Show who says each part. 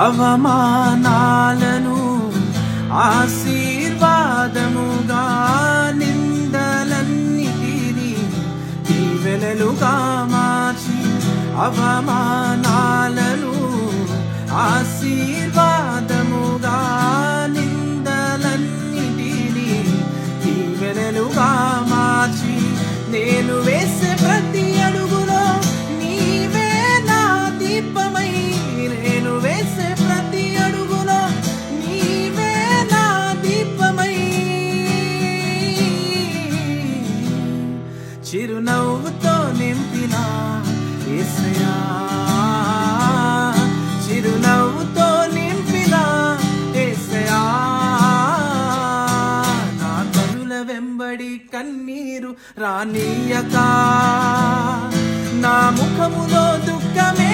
Speaker 1: అవమానాలను ఆశీర్వాదముగా, నిందలన్నిటినీ దీవెనలుగా మార్చి, అవమానాలను ఆశీర్వాదముగా, నిందలన్నిటినీ దీవెనలుగా మార్చి, నేను వేసే ప్రతి అడుగులో నీవే నా దీపమై, నేను వేసే ప్రతి అడుగులో నీవే నా దీపమై, చిరునవ్వుతో నింపిన యేసయ్యా, చిరునవ్వుతో నింపిన యేసయ్యా, నా కనుల వెంబడి కన్నీరు రానీయక, నా ముఖములో దుఃఖమే